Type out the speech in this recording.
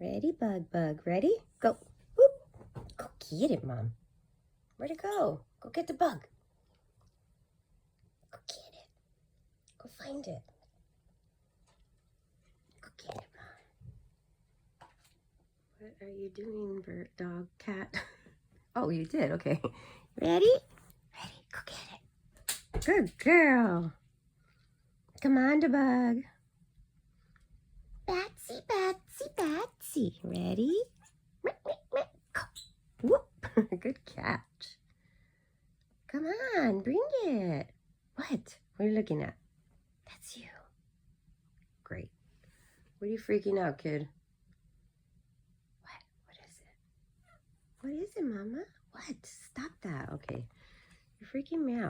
Ready, Bug. Ready? Go. Whoop. Go get it, Mom. Where'd it go? Go get the bug. Go get it. Go find it. Go get it, Mom. What are you doing, bird, dog, cat? Oh, you did? Okay. Ready? Ready. Go get it. Good girl. Come on, the bug. Batsy. Ready? Go. Whoop. Good catch. Come on, bring it. What? What are you looking at? That's you. Great. What are you freaking out, kid? What? What is it? What is it, Mama? What? Stop that. Okay. You're freaking me out.